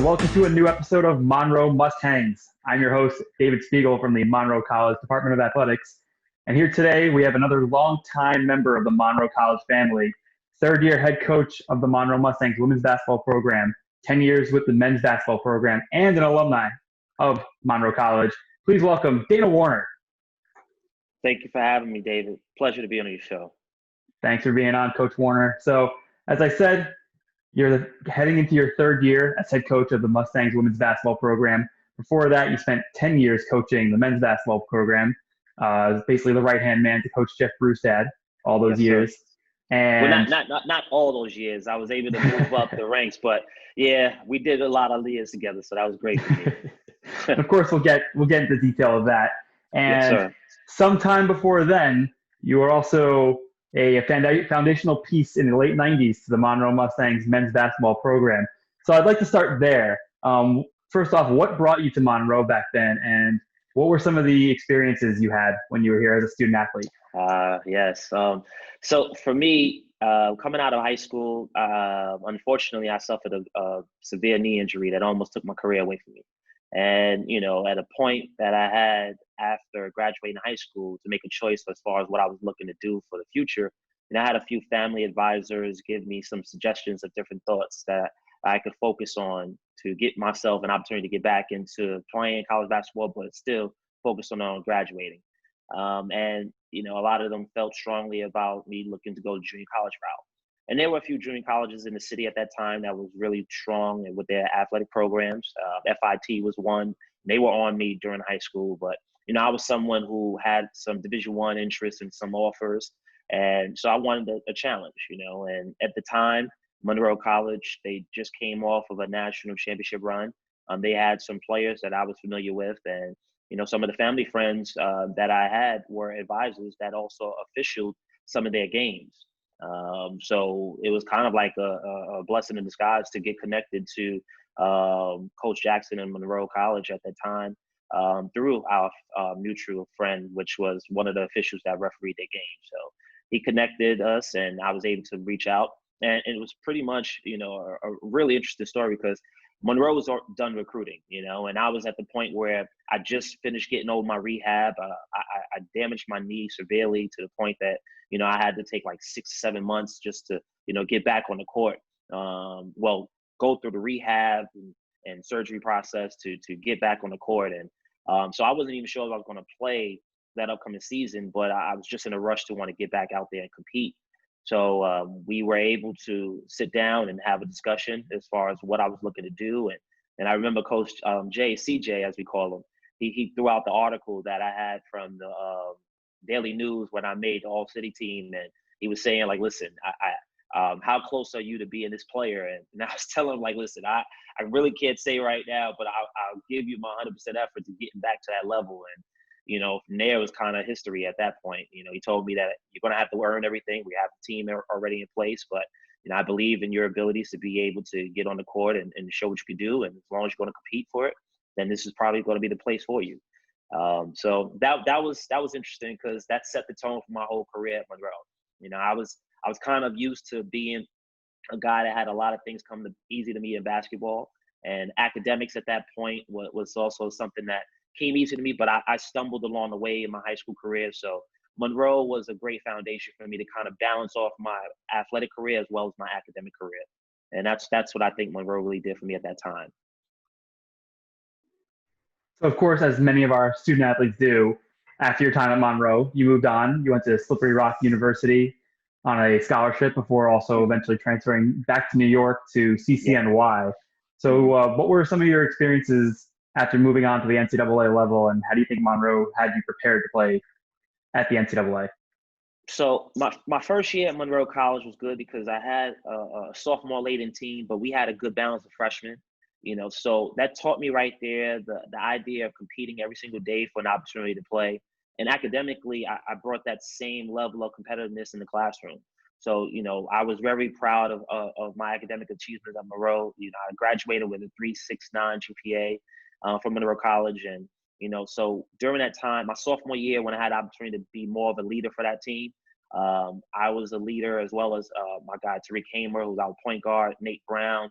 welcome to a new episode of Monroe MustHangs. I'm your host, David Spiegel from the Monroe College Department of Athletics. And here today, we have another longtime member of the Monroe College family, third-year head coach of the Monroe Mustangs women's basketball program, 10 years with the men's basketball program, and an alumni of Monroe College. Please welcome Dana Warner. Thank you for having me, David. Pleasure to be on your show. Thanks for being on, Coach Warner. So, as I said, you're heading into your third year as head coach of the Mustangs women's basketball program. Before that, you spent 10 years coaching the men's basketball program, basically the right-hand man to Coach Jeff Brustad all those years. Sir. And Well, not all those years. I was able to move up the ranks, but yeah, we did a lot of years together, so that was great for me. of course, we'll get into detail of that. And Yes, sir. sometime before then, you were also a foundational piece in the late 90s to the Monroe Mustangs men's basketball program. So I'd like to start there. First off, what brought you to Monroe back then, and what were some of the experiences you had when you were here as a student athlete? Yes. So for me, coming out of high school, unfortunately, I suffered a severe knee injury that almost took my career away from me. And, at a point that I had after graduating high school to make a choice as far as what I was looking to do for the future, I had a few family advisors give me some suggestions of different thoughts that I could focus on to get myself an opportunity to get back into playing college basketball, but still focus on graduating. And, a lot of them felt strongly about me looking to go the junior college route. And there were a few junior colleges in the city at that time that was really strong with their athletic programs. FIT was one. They were on me during high school, but I was someone who had some Division I interest and some offers, and so I wanted a challenge. And at the time, Monroe College, they just came off of a national championship run. They had some players that I was familiar with, and some of the family friends that I had were advisors that also officialed some of their games. So it was kind of like a blessing in disguise to get connected to Coach Jackson and Monroe College at that time through our mutual friend, which was one of the officials that refereed their game. So he connected us, and I was able to reach out. And it was pretty much, a really interesting story because Monroe was done recruiting, and I was at the point where I just finished getting over my rehab. I damaged my knee severely to the point that, I had to take like 6-7 months just to, get back on the court. Go through the rehab and surgery process to get back on the court. And so I wasn't even sure if I was going to play that upcoming season, but I was just in a rush to want to get back out there and compete. So we were able to sit down and have a discussion as far as what I was looking to do. And I remember Coach CJ, as we call him, he threw out the article that I had from the Daily News when I made the All-City team. And he was saying, like, listen, how close are you to being this player? And I was telling him, like, listen, I really can't say right now, but I'll give you my 100% effort to getting back to that level. And from there it was kind of history at that point. He told me that you're going to have to earn everything. We have the team already in place, but, I believe in your abilities to be able to get on the court and show what you can do. And as long as you're going to compete for it, then this is probably going to be the place for you. So that was interesting because that set the tone for my whole career at Monroe. I was kind of used to being a guy that had a lot of things come easy to me in basketball, and academics at that point was also something that came easy to me, but I stumbled along the way in my high school career. So Monroe was a great foundation for me to kind of balance off my athletic career as well as my academic career. And that's what I think Monroe really did for me at that time. So, of course, as many of our student athletes do, after your time at Monroe, you moved on. You went to Slippery Rock University on a scholarship before also eventually transferring back to New York to CCNY. Yeah. So what were some of your experiences after moving on to the NCAA level, and how do you think Monroe had you prepared to play at the NCAA? So my first year at Monroe College was good because I had a sophomore laden team, but we had a good balance of freshmen. So that taught me right there the idea of competing every single day for an opportunity to play. And academically, I brought that same level of competitiveness in the classroom. So, I was very proud of my academic achievements at Monroe. I graduated with a 3.69 GPA from Monroe College. And, so during that time, my sophomore year, when I had the opportunity to be more of a leader for that team, I was a leader as well as my guy, Tariq Hamer, who was our point guard, Nate Brown,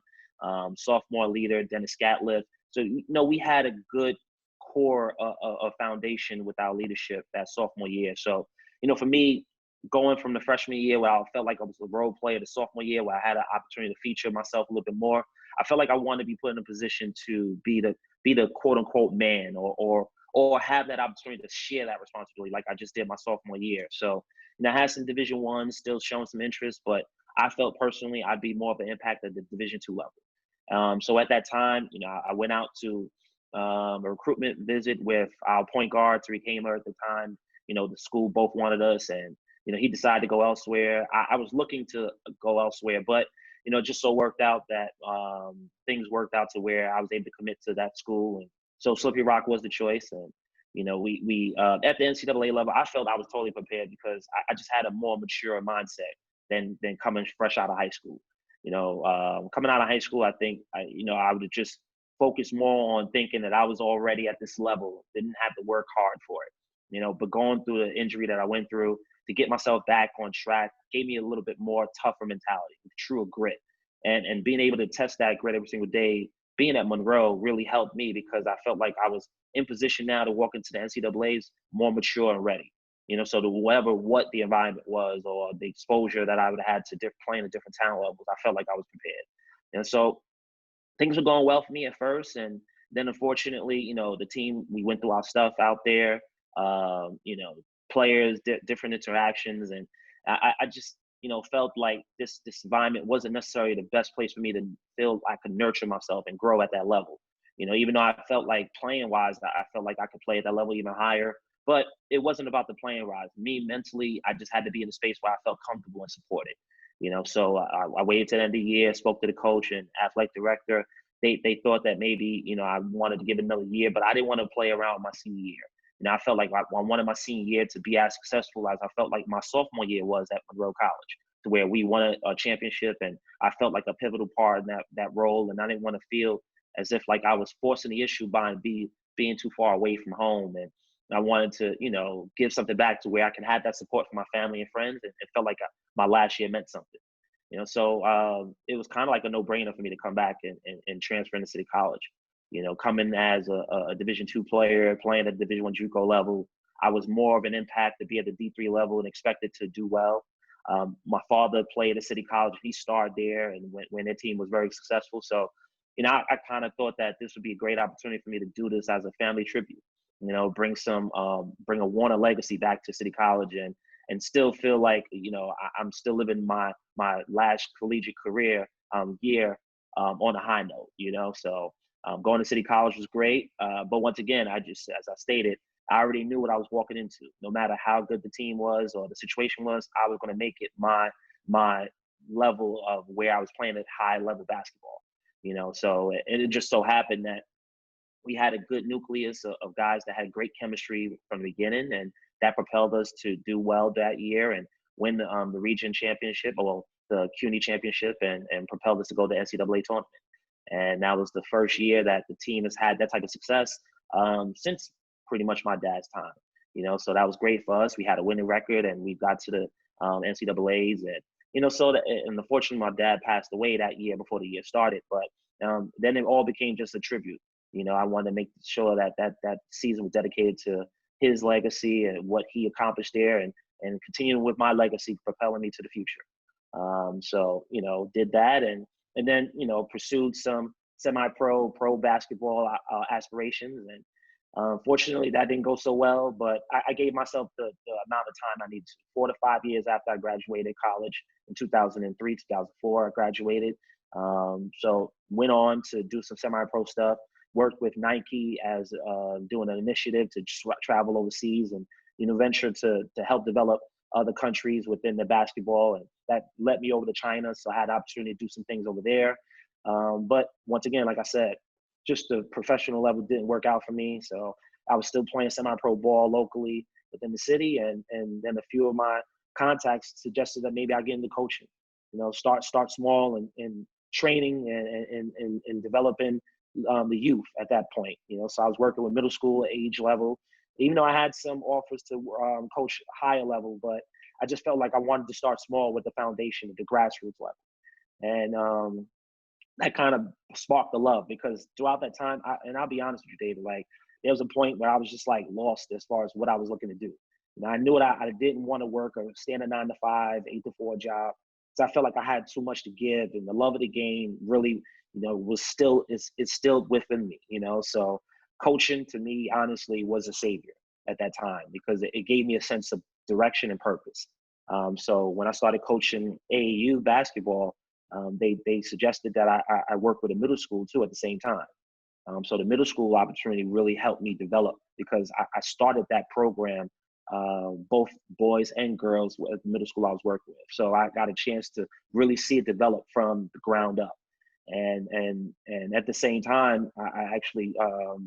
sophomore leader, Dennis Scatliff. So, we had a good core of foundation with our leadership that sophomore year. So, for me, going from the freshman year where I felt like I was a role player to sophomore year where I had an opportunity to feature myself a little bit more, I felt like I wanted to be put in a position to be the quote unquote man or have that opportunity to share that responsibility like I just did my sophomore year. So, I had some Division I, still showing some interest, but I felt personally I'd be more of an impact at the Division II level. So at that time, I went out to a recruitment visit with our point guard, Tariq Hamer at the time. The school both wanted us, and he decided to go elsewhere. I was looking to go elsewhere, but it just so worked out that things worked out to where I was able to commit to that school, and so Slippery Rock was the choice. And we at the NCAA level, I felt I was totally prepared because I just had a more mature mindset than coming fresh out of high school. Coming out of high school, I think I would have just focused more on thinking that I was already at this level, didn't have to work hard for it. But going through the injury that I went through to get myself back on track gave me a little bit more tougher mentality, truer grit, and being able to test that grit every single day. Being at Monroe really helped me because I felt like I was in position now to walk into the NCAAs more mature and ready. So to what the environment was or the exposure that I would have had to playing at different talent levels, I felt like I was prepared. And so things were going well for me at first. And then unfortunately, the team, we went through our stuff out there, players, different interactions. And I just, felt like this environment wasn't necessarily the best place for me to feel I could nurture myself and grow at that level. Even though I felt like playing wise, I felt like I could play at that level even higher. But it wasn't about the playing wise. Me mentally, I just had to be in a space where I felt comfortable and supported. So I waited to the end of the year, spoke to the coach and athletic director. They thought that maybe, I wanted to give it another year, but I didn't want to play around my senior year. I felt like I wanted my senior year to be as successful as I felt like my sophomore year was at Monroe College, to where we won a championship, and I felt like a pivotal part in that role. And I didn't want to feel as if like I was forcing the issue by being too far away from home. And I wanted to, give something back to where I can have that support from my family and friends. And it felt like my last year meant something. So it was kind of like a no-brainer for me to come back and transfer into City College. Coming as a Division II player, playing at the Division I JUCO level, I was more of an impact to be at the D3 level and expected to do well. My father played at City College. He starred there, and when their team was very successful. So, I kind of thought that this would be a great opportunity for me to do this as a family tribute. Bring a Warner legacy back to City College and still feel like, I'm still living my last collegiate career year on a high note, So going to City College was great. But once again, as I stated, I already knew what I was walking into. No matter how good the team was or the situation was, I was going to make it my level of where I was playing at high level basketball. So it just so happened that we had a good nucleus of guys that had great chemistry from the beginning, and that propelled us to do well that year and win the region championship, the CUNY championship, and propelled us to go to the NCAA tournament. And that was the first year that the team has had that type of success since pretty much my dad's time. So that was great for us. We had a winning record, and we got to the NCAAs, and and unfortunately, my dad passed away that year before the year started. But then it all became just a tribute. I wanted to make sure that season was dedicated to his legacy and what he accomplished there, and continuing with my legacy, propelling me to the future. So did that, and then pursued some pro basketball aspirations, and fortunately that didn't go so well. But I gave myself the amount of time I needed. 4 to 5 years after I graduated college in 2003, 2004, I graduated. So went on to do some semi-pro stuff. Worked with Nike as doing an initiative to travel overseas and venture to help develop other countries within the basketball, and that led me over to China. So I had the opportunity to do some things over there. But once again, like I said, just the professional level didn't work out for me. So I was still playing semi-pro ball locally within the city, and then a few of my contacts suggested that maybe I get into coaching. Start small and training and developing the youth at that point. So I was working with middle school age level, even though I had some offers to coach higher level, but I just felt like I wanted to start small with the foundation at the grassroots level. And that kind of sparked the love, because throughout that time, and I'll be honest with you, David, like there was a point where I was just like lost as far as what I was looking to do. I knew I didn't want to work or stay in a 9 to 5, 8 to 4 job. So I felt like I had too much to give, and the love of the game really, was still it's still within me. So coaching to me, honestly, was a savior at that time, because it gave me a sense of direction and purpose. So when I started coaching AAU basketball, they suggested that I work with a middle school too at the same time. So the middle school opportunity really helped me develop, because I started that program, both boys and girls at the middle school I was working with. So I got a chance to really see it develop from the ground up. And at the same time, I actually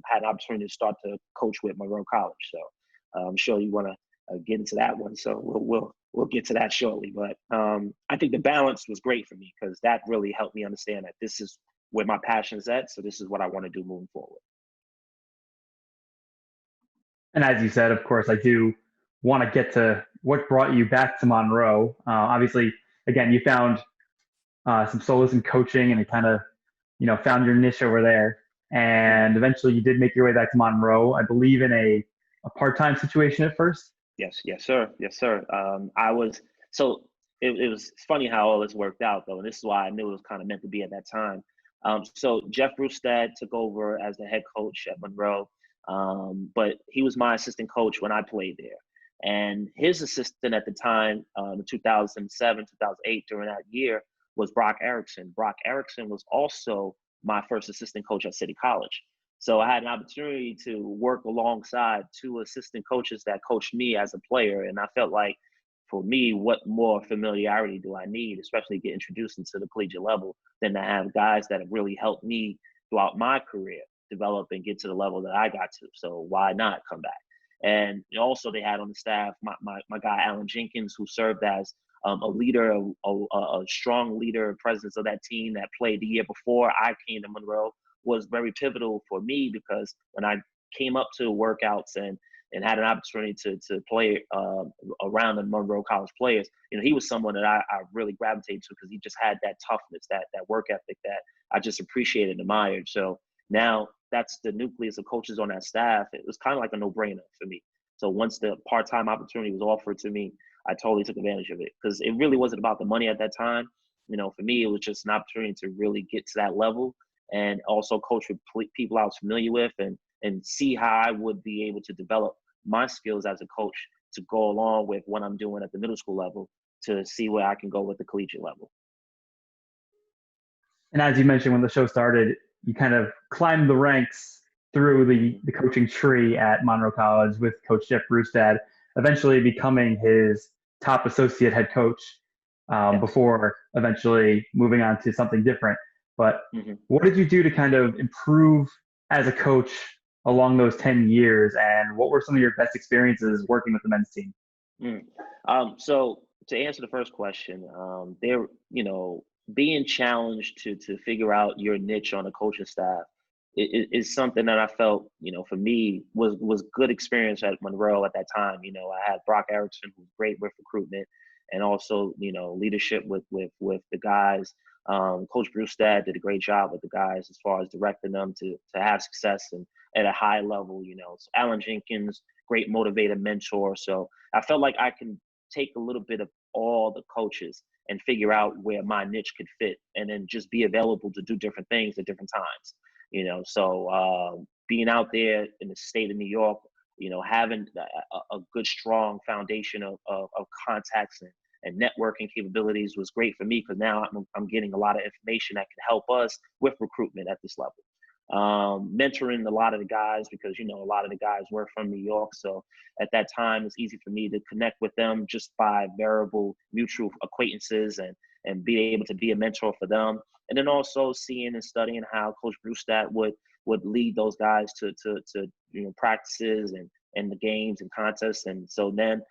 had an opportunity to start to coach with Monroe College. So I'm sure you want to get into that one. So we'll get to that shortly. But I think the balance was great for me, because that really helped me understand that this is where my passion is at. So this is what I want to do moving forward. And as you said, of course, I do want to get to what brought you back to Monroe. Obviously, again, you found some solace in coaching, and you kind of, found your niche over there. And eventually, you did make your way back to Monroe, I believe, in a part-time situation at first. Yes, sir. I was so it was funny how all this worked out, though, and this is why I knew it was kind of meant to be at that time. So Jeff Brustad took over as the head coach at Monroe, but he was my assistant coach when I played there. And his assistant at the time, in 2007, 2008, during that year, was Brock Erickson. Brock Erickson was also my first assistant coach at City College. So I had an opportunity to work alongside two assistant coaches that coached me as a player. And I felt like, for me, what more familiarity do I need, especially get introduced into the collegiate level, than to have guys that have really helped me throughout my career develop and get to the level that I got to. So why not come back? And also they had on the staff my guy, Alum Jenkins, who served as a leader, a strong leader, presence of that team that played the year before I came to Monroe, was very pivotal for me, because when I came up to workouts and had an opportunity to play around the Monroe College players, he was someone that I really gravitated to, because he just had that toughness, that work ethic that I just appreciated and admired. So now that's the nucleus of coaches on that staff. It was kind of like a no-brainer for me. So once the part-time opportunity was offered to me, I totally took advantage of it, because it really wasn't about the money at that time. For me, it was just an opportunity to really get to that level, and also coach with people I was familiar with, and see how I would be able to develop my skills as a coach to go along with what I'm doing at the middle school level, to see where I can go with the collegiate level. And as you mentioned, when the show started, you kind of climbed the ranks through the coaching tree at Monroe College with Coach Jeff Brustad, eventually becoming his top associate head coach, before eventually moving on to something different. But what did you do to kind of improve as a coach along those 10 years? And what were some of your best experiences working with the men's team? So to answer the first question, there, being challenged to figure out your niche on a coaching staff is something that I felt, for me was good experience at Monroe at that time. I had Brock Erickson, who's great with recruitment, and also, leadership with the guys. Coach Brustad did a great job with the guys as far as directing them to have success and at a high level. So Alum Jenkins, great motivator, mentor. So I felt like I can take a little bit of all the coaches and figure out where my niche could fit, and then just be available to do different things at different times. So being out there in the state of New York, having a good, strong foundation of contacts and networking capabilities was great for me, because now I'm getting a lot of information that can help us with recruitment at this level. Mentoring a lot of the guys, because, a lot of the guys were from New York. So at that time, it's easy for me to connect with them just by variable mutual acquaintances, and be able to be a mentor for them. And then also seeing and studying how Coach Brustad would lead those guys to practices and the games and contests. And so then,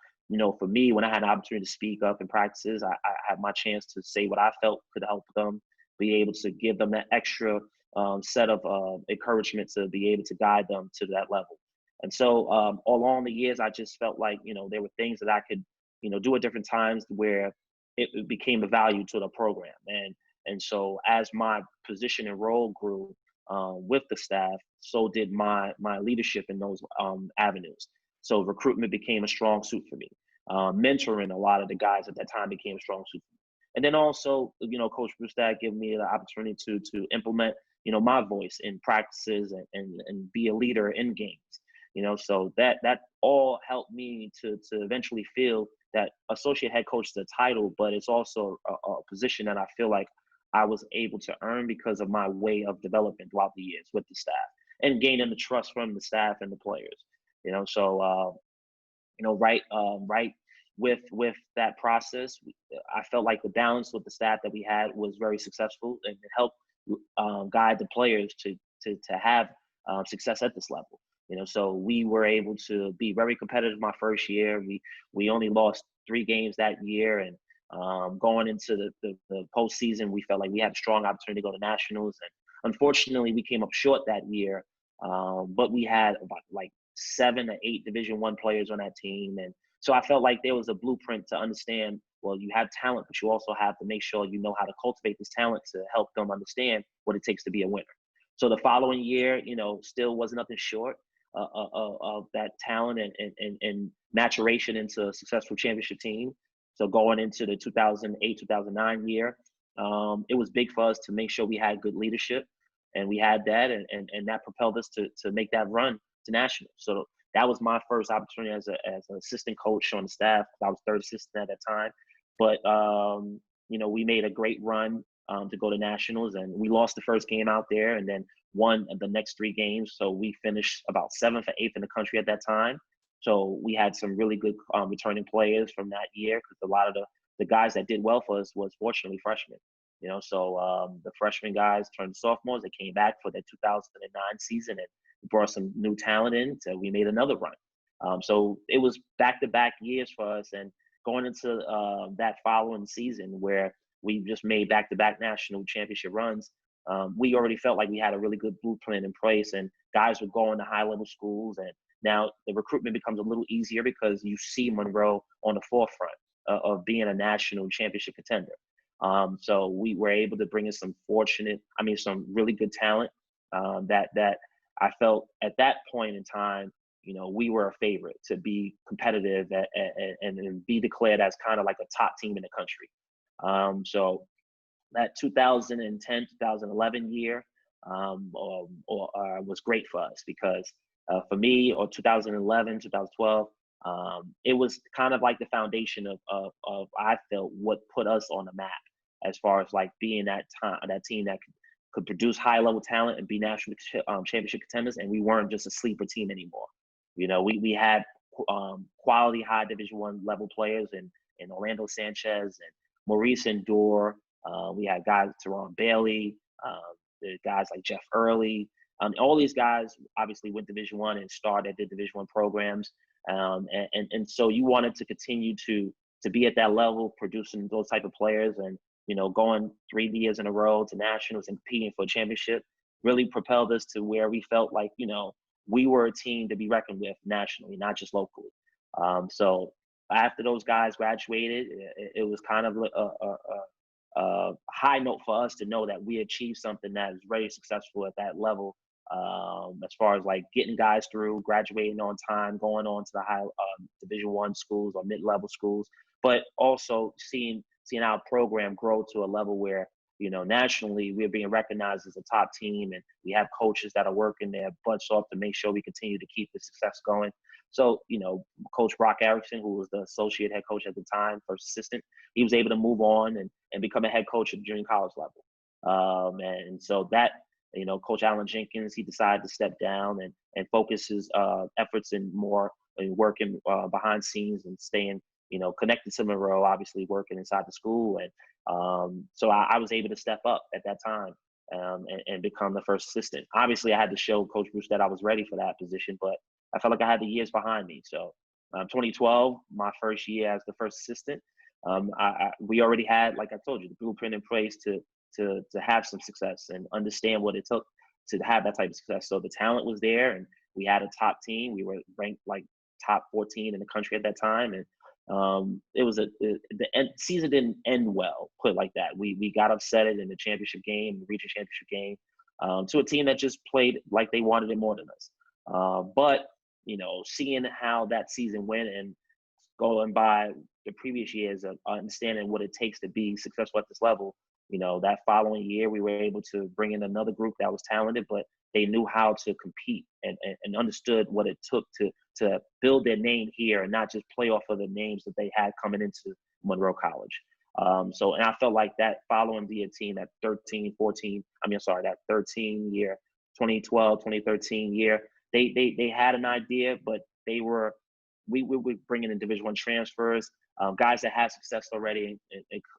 for me, when I had an opportunity to speak up in practices, I had my chance to say what I felt could help them, be able to give them that extra set of encouragement to be able to guide them to that level. And so along the years, I just felt like, there were things that I could, do at different times where it became a value to the program. And And so as my position and role grew with the staff, so did my leadership in those avenues. So recruitment became a strong suit for me. Mentoring a lot of the guys at that time became a strong suit for me. And then also, Coach Brewstad gave me the opportunity to implement, my voice in practices and be a leader in games. So that all helped me to eventually feel that associate head coach is a title, but it's also a position that I feel like I was able to earn because of my way of development throughout the years with the staff and gaining the trust from the staff and the players. So right with that process, I felt like the balance with the staff that we had was very successful, and it helped guide the players to have success at this level. So we were able to be very competitive my first year. We only lost 3 games that year, and going into the postseason, we felt like we had a strong opportunity to go to nationals. And unfortunately, we came up short that year, but we had about like 7 to 8 Division I players on that team. And so I felt like there was a blueprint to understand, well, you have talent, but you also have to make sure you know how to cultivate this talent to help them understand what it takes to be a winner. So the following year, still was nothing short of that talent and maturation into a successful championship team. So going into the 2008, 2009 year, it was big for us to make sure we had good leadership, and we had that, and that propelled us to make that run to nationals. So that was my first opportunity as an assistant coach on the staff. I was third assistant at that time, but we made a great run to go to nationals, and we lost the first game out there, and then won the next 3 games. So we finished about 7th or 8th in the country at that time. So we had some really good returning players from that year, because a lot of the guys that did well for us was fortunately freshmen. So the freshman guys turned sophomores. They came back for the 2009 season and brought some new talent in. So we made another run. So it was back-to-back years for us. And going into that following season, where we just made back-to-back national championship runs, we already felt like we had a really good blueprint in place, and guys would go into high-level schools. And now the recruitment becomes a little easier because you see Monroe on the forefront of being a national championship contender. So we were able to bring in some really good talent that I felt at that point in time, we were a favorite to be competitive and be declared as kind of like a top team in the country. So that 2010, 2011 year was great for us, because for me, or 2011, 2012, it was kind of like the foundation of I felt what put us on the map, as far as like being that team that could produce high level talent and be national championship contenders. And we weren't just a sleeper team anymore. We had quality high Division I level players in Orlando Sanchez and Maurice Endor. We had guys, Teron Bailey, the guys like Jeff Early. All these guys obviously went Division I and started their Division I programs. And so you wanted to continue to be at that level, producing those type of players, and going 3 years in a row to nationals and competing for a championship really propelled us to where we felt like we were a team to be reckoned with nationally, not just locally. So after those guys graduated, it was kind of a high note for us to know that we achieved something that is very successful at that level, as far as like getting guys through, graduating on time, going on to the high Division I schools or mid-level schools, but also seeing our program grow to a level where nationally we're being recognized as a top team, and we have coaches that are working their butts off to make sure we continue to keep the success going. So, Coach Brock Erickson, who was the associate head coach at the time, first assistant, he was able to move on and become a head coach at the junior college level. And so that, Coach Alan Jenkins, he decided to step down and focus his efforts in more working behind scenes and staying, connected to Monroe, obviously working inside the school. And so I was able to step up at that time and become the first assistant. Obviously, I had to show Coach Bruce that I was ready for that position, but I felt like I had the years behind me. So 2012, my first year as the first assistant, we already had, like I told you, the blueprint in place to have some success and understand what it took to have that type of success. So the talent was there, and we had a top team. We were ranked like top 14 in the country at that time. And It was season didn't end well, put it like that. We got upset in the championship game, the region championship game, to a team that just played like they wanted it more than us. But seeing how that season went and going by the previous years of understanding what it takes to be successful at this level, that following year we were able to bring in another group that was talented, but they knew how to compete and understood what it took to build their name here and not just play off of the names that they had coming into Monroe College. And I felt like that following the team, that 13 year, 2012, 2013 year, they had an idea, but we were bringing in Division I transfers, guys that had success already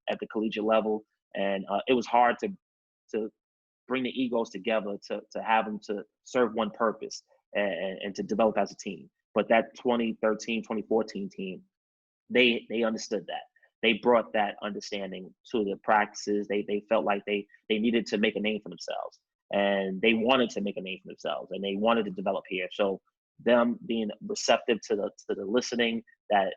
at the collegiate level. And it was hard to bring the egos together to have them to serve one purpose and to develop as a team. But that 2013, 2014 team, they understood that. They brought that understanding to the practices. They felt like they needed to make a name for themselves, and they wanted to make a name for themselves, and they wanted to develop here. So them being receptive to the listening that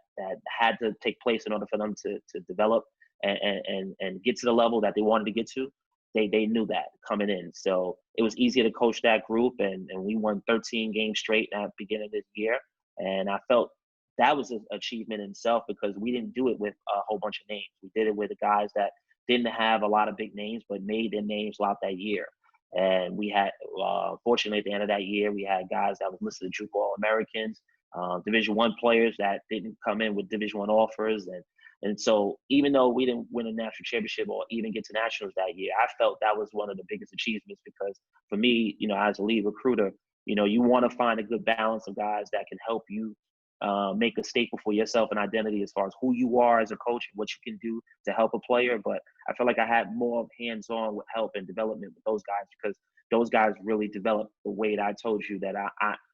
had to take place in order for them to develop and get to the level that they wanted to get to, they knew that coming in. So it was easier to coach that group, and we won 13 games straight at the beginning of this year. And I felt that was an achievement in itself because we didn't do it with a whole bunch of names. We did it with the guys that didn't have a lot of big names, but made their names throughout that year. And we had, fortunately, at the end of that year, we had guys that was listed as JUCO All-Americans, Division I players that didn't come in with Division I offers. And so even though we didn't win a national championship or even get to nationals that year, I felt that was one of the biggest achievements because for me, as a lead recruiter, you want to find a good balance of guys that can help you make a staple for yourself and identity as far as who you are as a coach and what you can do to help a player. But I feel like I had more hands-on with help and development with those guys because those guys really developed the way that I told you that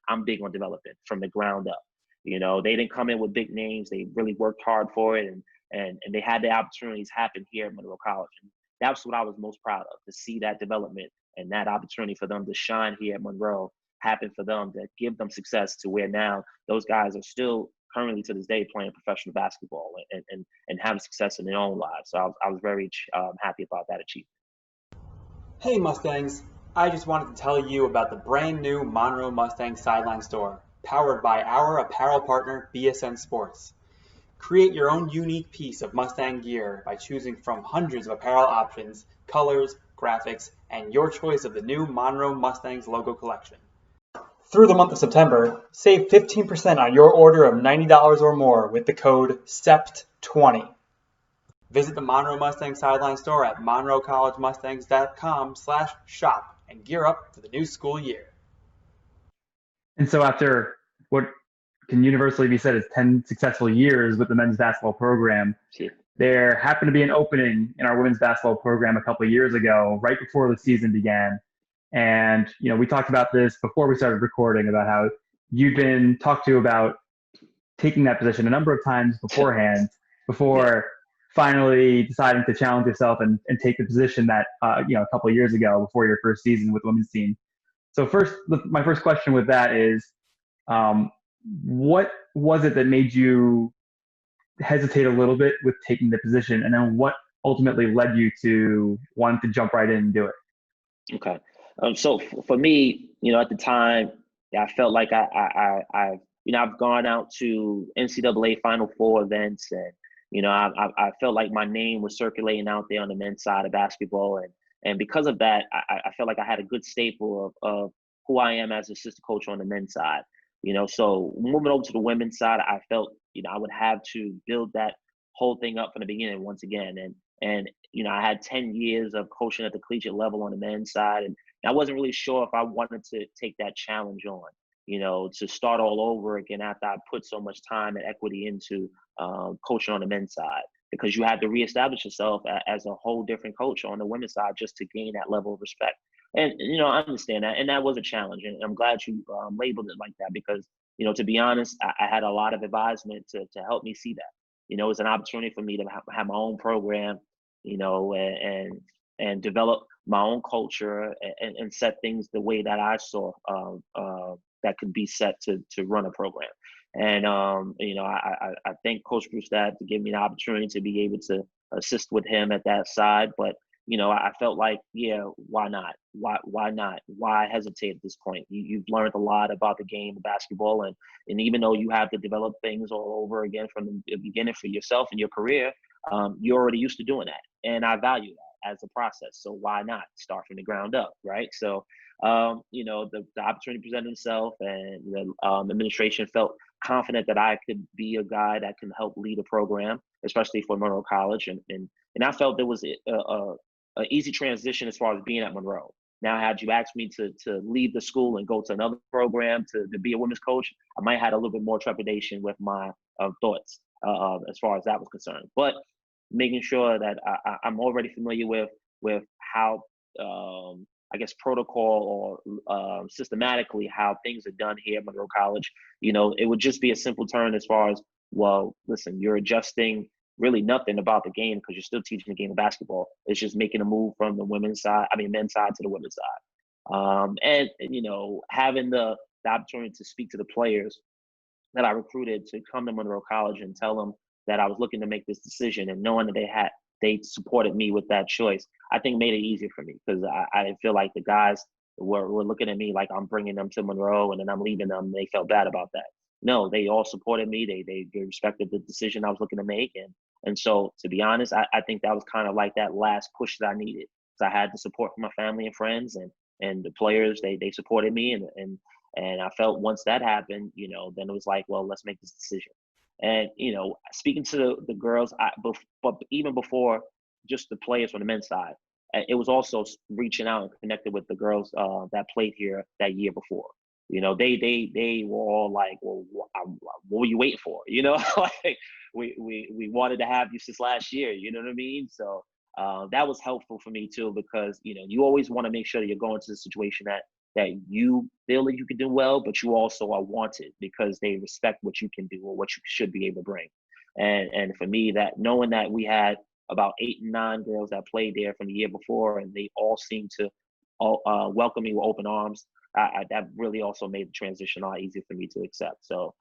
I'm big on development from the ground up. They didn't come in with big names. They really worked hard for it, and they had the opportunities happen here at Monroe College. And that's what I was most proud of, to see that development and that opportunity for them to shine here at Monroe happen for them, to give them success to where now those guys are still currently to this day playing professional basketball and having success in their own lives. So I was very happy about that achievement. Hey Mustangs, I just wanted to tell you about the brand new Monroe MustHangs sideline store, powered by our apparel partner BSN Sports. Create your own unique piece of Mustang gear by choosing from hundreds of apparel options, colors, graphics, and your choice of the new Monroe MustHangs logo collection. Through the month of September, save 15% on your order of $90 or more with the code SEPT20. Visit the Monroe Mustang Sideline store at monroecollegemustangs.com/shop and gear up for the new school year. And so after what can universally be said as 10 successful years with the men's basketball program, there happened to be an opening in our women's basketball program a couple of years ago, right before the season began. And, we talked about this before we started recording about how you've been talked to about taking that position a number of times beforehand before finally deciding to challenge yourself and take the position that, a couple of years ago before your first season with the women's team. So my first question with that is, what was it that made you hesitate a little bit with taking the position? And then what ultimately led you to want to jump right in and do it? Okay. So for me, at the time, I felt like I've gone out to NCAA Final Four events, and I felt like my name was circulating out there on the men's side of basketball, and because of that, I felt like I had a good staple of who I am as assistant coach on the men's side. So moving over to the women's side, I felt I would have to build that whole thing up from the beginning once again, and I had 10 years of coaching at the collegiate level on the men's side, and I wasn't really sure if I wanted to take that challenge on, to start all over again after I put so much time and equity into coaching on the men's side, because you had to reestablish yourself as a whole different coach on the women's side just to gain that level of respect. And, I understand that, and that was a challenge, and I'm glad you labeled it like that because, to be honest, I had a lot of advisement to help me see that. It was an opportunity for me to have my own program, and develop my own culture and set things the way that I saw that could be set to run a program. And I thank Coach Brewstad to give me the opportunity to be able to assist with him at that side. But I felt like, yeah, why not? Why not? Why hesitate at this point? You've learned a lot about the game of basketball, and even though you have to develop things all over again from the beginning for yourself and your career, you're already used to doing that, and I value that as a process. So why not start from the ground up, right? So the opportunity presented itself, and the administration felt confident that I could be a guy that can help lead a program, especially for Monroe College, and I felt there was a easy transition as far as being at Monroe. Now, had you asked me to leave the school and go to another program to be a women's coach, I might have had a little bit more trepidation with my thoughts as far as that was concerned. But making sure that I'm already familiar with how I guess protocol or systematically how things are done here at Monroe College. It would just be a simple turn as far as, well, listen, you're adjusting really nothing about the game because you're still teaching the game of basketball. It's just making a move from the men's side to the women's side. And having the opportunity to speak to the players that I recruited to come to Monroe College and tell them that I was looking to make this decision, and knowing that they supported me with that choice, I think made it easier for me, because I didn't feel like the guys were looking at me like I'm bringing them to Monroe and then I'm leaving them. They felt bad about that. No, they all supported me. They respected the decision I was looking to make. And so, to be honest, I think that was kind of like that last push that I needed. So I had the support from my family and friends, and the players, they supported me. And I felt once that happened, then it was like, well, let's make this decision. And, speaking to the girls, but even before just the players from the men's side, it was also reaching out and connected with the girls that played here that year before. They were all like, well, what were you waiting for? Like we wanted to have you since last year. You know what I mean? So that was helpful for me too, because you always want to make sure that you're going to the situation that you feel that you can do well, but you also are wanted because they respect what you can do or what you should be able to bring. And for me, that knowing that we had about 8 and 9 girls that played there from the year before, and they all seemed to welcome me with open arms, that really also made the transition a lot easier for me to accept. So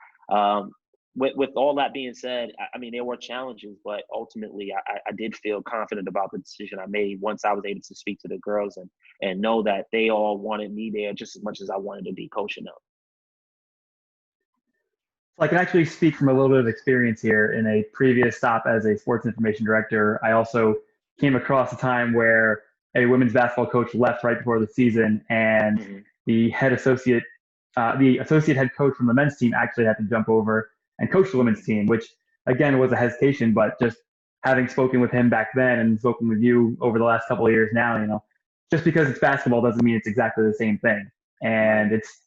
with all that being said, I mean, there were challenges, but ultimately I did feel confident about the decision I made once I was able to speak to the girls and know that they all wanted me there just as much as I wanted to be coaching them. So I can actually speak from a little bit of experience here. In a previous stop as a sports information director, I also came across a time where a women's basketball coach left right before the season, and Mm-hmm. the associate head coach from the men's team actually had to jump over and coach the women's team, which again was a hesitation, but just having spoken with him back then and spoken with you over the last couple of years now, just because it's basketball doesn't mean it's exactly the same thing. And it's,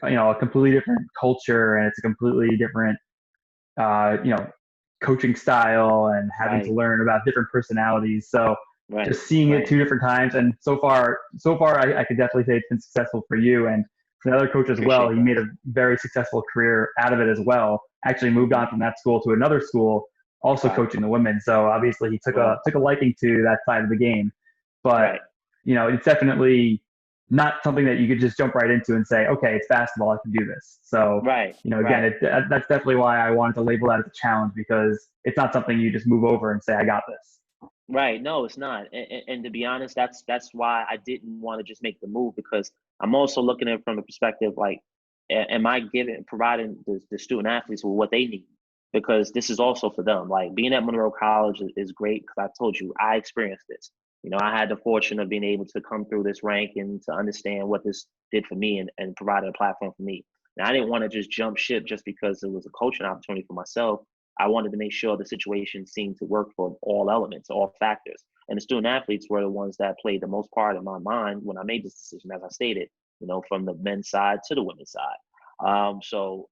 a completely different culture, and it's a completely different, coaching style, and having to learn about different personalities. So just seeing it 2 different times, and so far I could definitely say it's been successful for you and for another coach as well. He made a very successful career out of it as well. Actually moved on from that school to another school, also coaching the women. So obviously he took a liking to that side of the game. But it's definitely not something that you could just jump right into and say, okay, it's basketball, I can do this. So again, that's definitely why I wanted to label that as a challenge, because it's not something you just move over and say, I got this. Right. No, it's not. And to be honest, that's why I didn't want to just make the move, because I'm also looking at it from the perspective, like, am I providing the student athletes with what they need? Because this is also for them. Like, being at Monroe College is great, because I told you, I experienced this. I had the fortune of being able to come through this rank and to understand what this did for me and provided a platform for me. And I didn't want to just jump ship just because it was a coaching opportunity for myself. I wanted to make sure the situation seemed to work for all elements, all factors. And the student athletes were the ones that played the most part in my mind when I made this decision, as I stated, from the men's side to the women's side. So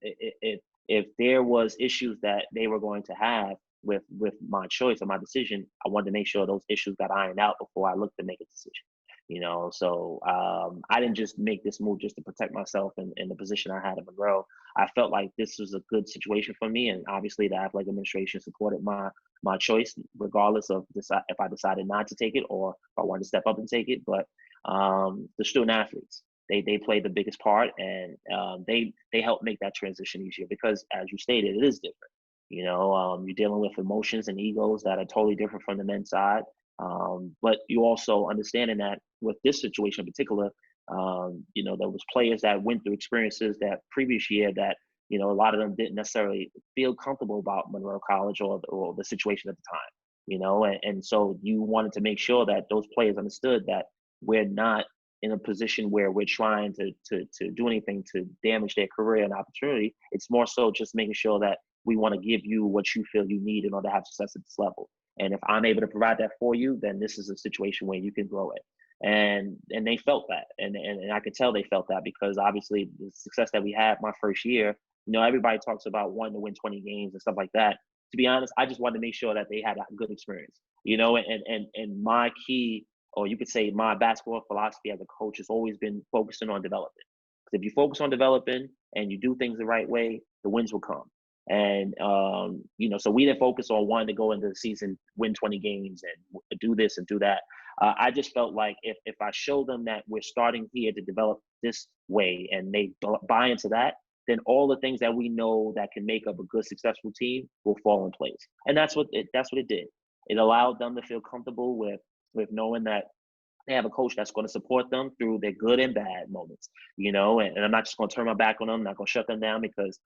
if there was issues that they were going to have with my choice or my decision, I wanted to make sure those issues got ironed out before I looked to make a decision. So I didn't just make this move just to protect myself in the position I had at Monroe. I felt like this was a good situation for me, and obviously the athletic administration supported my choice, regardless of if I decided not to take it or if I wanted to step up and take it. But the student athletes, they played the biggest part, and they helped make that transition easier because, as you stated, it is different. You're dealing with emotions and egos that are totally different from the men's side. But you also understanding that with this situation in particular, there was players that went through experiences that previous year that, a lot of them didn't necessarily feel comfortable about Monroe College or the situation at the time, and so you wanted to make sure that those players understood that we're not in a position where we're trying to do anything to damage their career and opportunity. It's more so just making sure that we want to give you what you feel you need in order to have success at this level. And if I'm able to provide that for you, then this is a situation where you can grow it. And they felt that. And I could tell they felt that because obviously the success that we had my first year, everybody talks about wanting to win 20 games and stuff like that. To be honest, I just wanted to make sure that they had a good experience, and my key, or you could say my basketball philosophy as a coach, has always been focusing on development. Because if you focus on developing and you do things the right way, the wins will come. And, so we didn't focus on wanting to go into the season, win 20 games and do this and do that. I just felt like if I show them that we're starting here to develop this way and they buy into that, then all the things that we know that can make up a good, successful team will fall in place. And that's what it did. It allowed them to feel comfortable with knowing that they have a coach that's going to support them through their good and bad moments, and I'm not just going to turn my back on them. I'm not going to shut them down because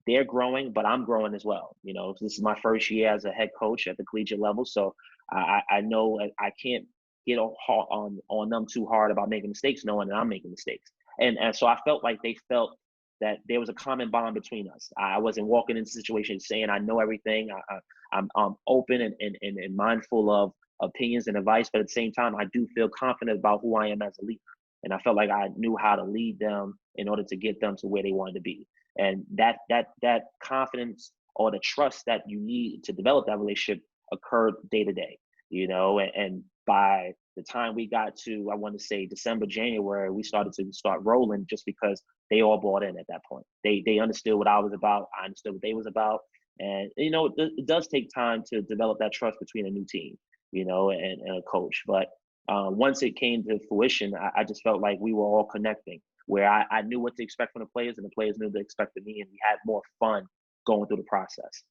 they're growing, but I'm growing as well. This is my first year as a head coach at the collegiate level. So I know I can't get on them too hard about making mistakes, knowing that I'm making mistakes. And so I felt like they felt that there was a common bond between us. I wasn't walking into situations saying I know everything. I'm open and mindful of opinions and advice, but at the same time, I do feel confident about who I am as a leader. And I felt like I knew how to lead them in order to get them to where they wanted to be. And that confidence or the trust that you need to develop that relationship occurred day to day, and by the time we got to, I want to say December, January, we started to start rolling just because they all bought in at that point. They understood what I was about. I understood what they was about. And, it does take time to develop that trust between a new team, and a coach. But once it came to fruition, I just felt like we were all connecting, where I knew what to expect from the players and the players knew what to expect of me, and we had more fun going through the process,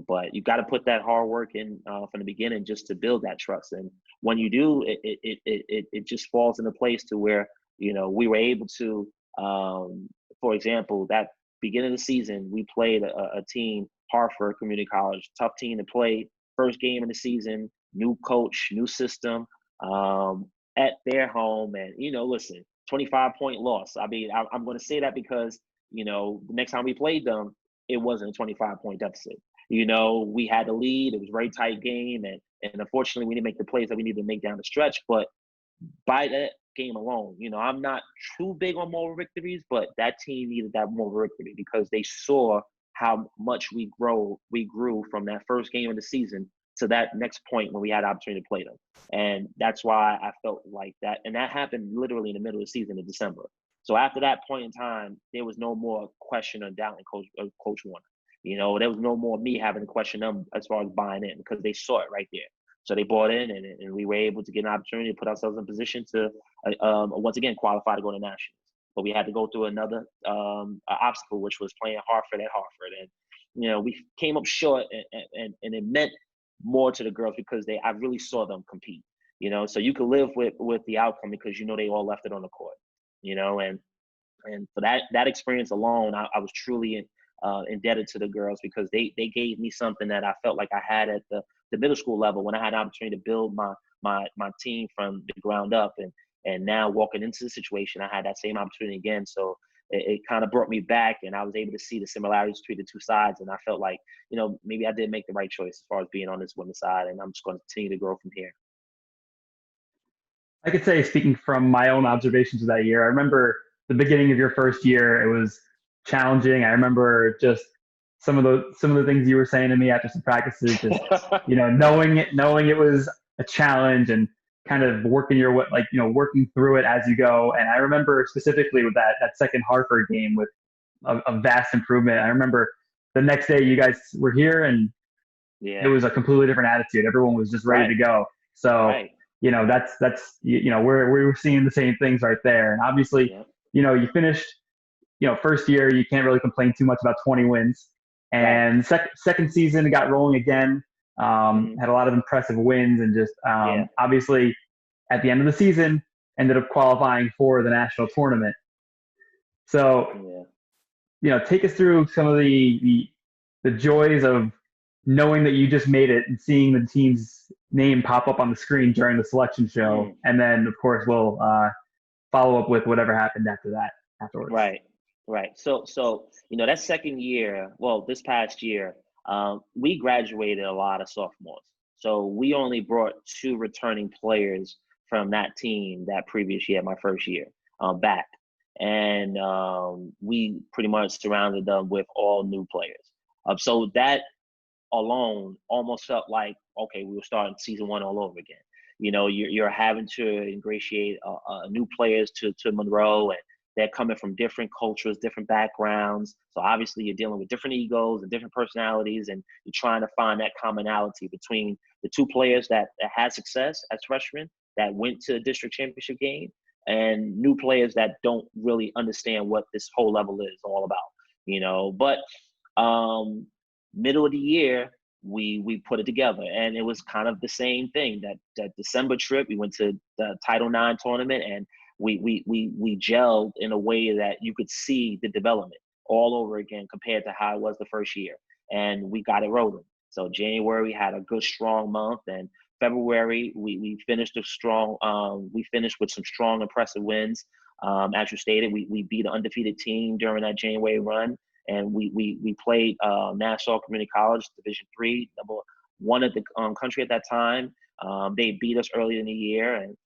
but you got to put that hard work in from the beginning just to build that trust. And when you do, it just falls into place to where, we were able to, for example, that beginning of the season, we played a team, Hartford Community College, tough team to play, first game of the season, new coach, new system, at their home. And, listen, 25-point loss. I mean, I'm going to say that because, the next time we played them, it wasn't a 25-point deficit. We had the lead. It was a very tight game. And unfortunately, we didn't make the plays that we needed to make down the stretch. But by that game alone, I'm not too big on moral victories, but that team needed that moral victory because they saw how much we grew from that first game of the season to that next point when we had the opportunity to play them. And that's why I felt like that. And that happened literally in the middle of the season in December. So after that point in time, there was no more question or doubt in Coach Warner. There was no more me having to question them as far as buying in because they saw it right there. So they bought in, and we were able to get an opportunity to put ourselves in a position to, once again, qualify to go to nationals. But we had to go through another obstacle, which was playing Hartford at Hartford. And, we came up short, and it meant more to the girls because I really saw them compete, so you could live with the outcome because, they all left it on the court, and for that experience alone, I was truly indebted to the girls because they gave me something that I felt like I had at the middle school level when I had an opportunity to build my team from the ground up. And now walking into the situation, I had that same opportunity again. So it kind of brought me back, and I was able to see the similarities between the two sides. And I felt like, maybe I did make the right choice as far as being on this women's side, and I'm just going to continue to grow from here. I could say, speaking from my own observations of that year, I remember the beginning of your first year, it was challenging. I remember just some of the things you were saying to me after some practices, just, knowing it was a challenge and kind of working your way, working through it as you go. And I remember specifically with that second Hartford game with a vast improvement. I remember the next day you guys were here and it was a completely different attitude. Everyone was just ready to go. So that's we're seeing the same things right there. And obviously, Yep. You finished, first year, you can't really complain too much about 20 wins. Right. And second season, it got rolling again. Had a lot of impressive wins, and just Yeah. obviously at the end of the season, ended up qualifying for the national tournament. So, Yeah. take us through some of the joys of knowing that you just made it and seeing the team's name pop up on the screen during the selection show, and then of course we'll follow up with whatever happened after that afterwards. Right. Right. So that second year, well, this past year, we graduated a lot of sophomores. So we only brought 2 returning players from that team that previous year, my first year, back. And we pretty much surrounded them with all new players. So that alone almost felt like, okay, we were starting season 1 all over again. You're having to ingratiate new players to Monroe, and they're coming from different cultures, different backgrounds. So obviously you're dealing with different egos and different personalities, and you're trying to find that commonality between the 2 players that had success as freshmen that went to the district championship game, and new players that don't really understand what this whole level is all about. But middle of the year, we put it together, and it was kind of the same thing. That December trip, we went to the Title IX tournament, and we gelled in a way that you could see the development all over again compared to how it was the first year, and we got it rolling. So January had a good strong month, and February we finished we finished with some strong impressive wins. As you stated, we beat an undefeated team during that January run. And we played Nassau Community College, Division III, number 1 at the country at that time. They beat us early in the year, and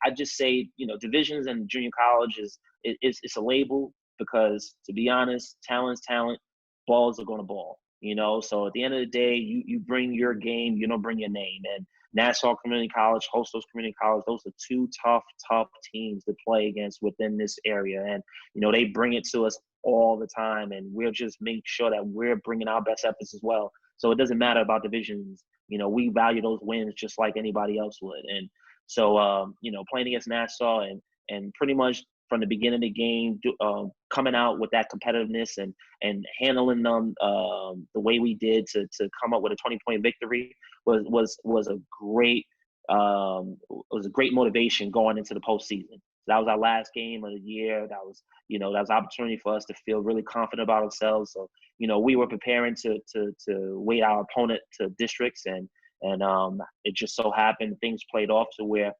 I just say divisions in junior college it's a label, because to be honest, talent's talent, balls are going to ball. So at the end of the day, you bring your game, you don't bring your name. And Nassau Community College, Hostos Community College, those are 2 tough teams to play against within this area, and they bring it to us all the time, and we'll just make sure that we're bringing our best efforts as well. So it doesn't matter about divisions. We value those wins just like anybody else would. And so, playing against Nassau and pretty much from the beginning of the game, coming out with that competitiveness and handling them the way we did to come up with a 20-point victory was a great motivation going into the postseason. That was our last game of the year. That was an opportunity for us to feel really confident about ourselves. So, we were preparing to wait our opponent to districts, and it just so happened things played off to where,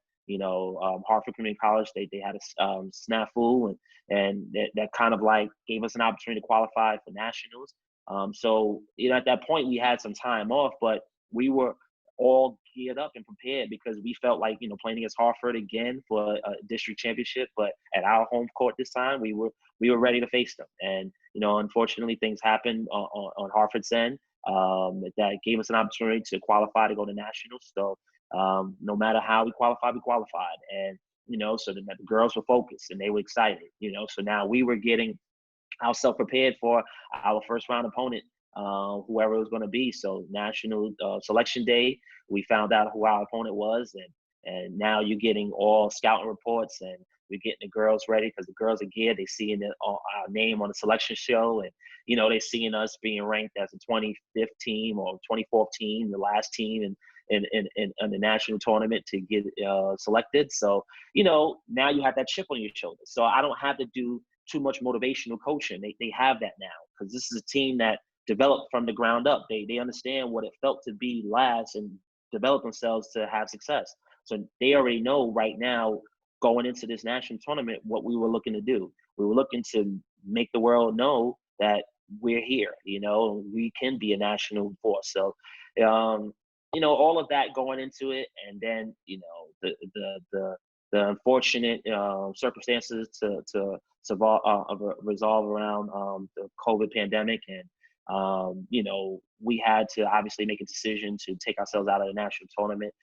Hartford Community College, they had a snafu, and that kind of like gave us an opportunity to qualify for nationals. So, at that point we had some time off, but we were all geared up and prepared, because we felt like, playing against Hartford again for a district championship, but at our home court this time, we were ready to face them. And, unfortunately things happened on Hartford's end that gave us an opportunity to qualify to go to nationals. So no matter how we qualified, and, so the girls were focused and they were excited, so now we were getting ourselves prepared for our first round opponent, whoever it was going to be. So national selection day, we found out who our opponent was, and now you're getting all scouting reports, and we're getting the girls ready, because the girls are geared. They seeing our name on the selection show, and they're seeing us being ranked as the 25th team or 24th team, the last team in the national tournament to get selected. So now you have that chip on your shoulder. So I don't have to do too much motivational coaching. They have that now, because this is a team that developed from the ground up. They understand what it felt to be last and develop themselves to have success. So they already know right now, going into this national tournament, what we were looking to do. We were looking to make the world know that we're here, we can be a national force. So, all of that going into it. And then, the unfortunate circumstances to resolve around the COVID pandemic. And, we had to obviously make a decision to take ourselves out of the national tournament,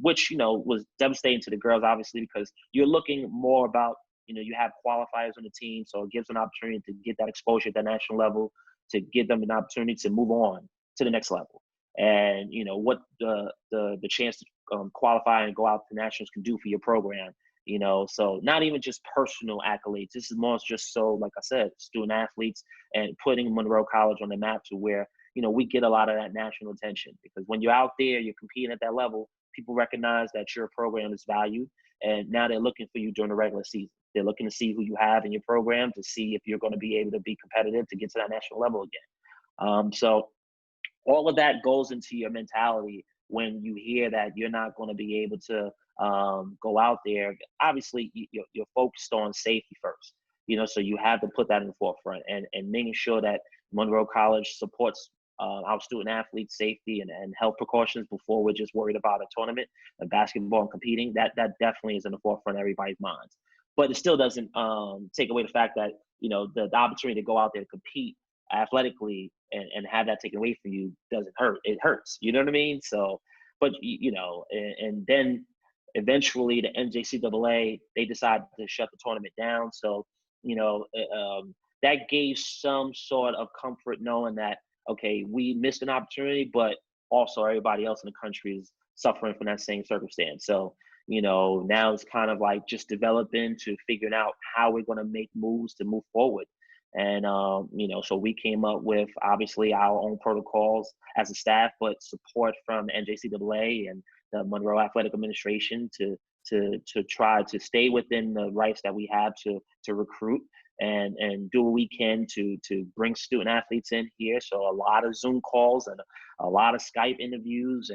which, was devastating to the girls, obviously, because you're looking more about, you have qualifiers on the team. So it gives them an opportunity to get that exposure at that national level, to give them an opportunity to move on to the next level. and what the chance to qualify and go out to nationals can do for your program. So not even just personal accolades. This is more just so, like I said, student athletes and putting Monroe College on the map to where, we get a lot of that national attention, because when you're out there, you're competing at that level, people recognize that your program is valued, and now they're looking for you during the regular season. They're looking to see who you have in your program to see if you're going to be able to be competitive to get to that national level again. So all of that goes into your mentality when you hear that you're not going to be able to go out there. Obviously, you're focused on safety first, so you have to put that in the forefront, and making sure that Monroe College supports our student athletes' safety and health precautions before we're just worried about a tournament and basketball and competing. That definitely is in the forefront of everybody's minds. But it still doesn't take away the fact that, the opportunity to go out there to compete athletically and have that taken away from you doesn't hurt. It hurts. You know what I mean? So, but, and then eventually the NJCAA, they decided to shut the tournament down. So, that gave some sort of comfort knowing that, okay, we missed an opportunity, but also everybody else in the country is suffering from that same circumstance. So, now it's kind of like just developing to figuring out how we're going to make moves to move forward. And, so we came up with obviously our own protocols as a staff, but support from the NJCAA and the Monroe Athletic Administration to try to stay within the rights that we have to recruit and do what we can to bring student athletes in here. So a lot of Zoom calls and a lot of Skype interviews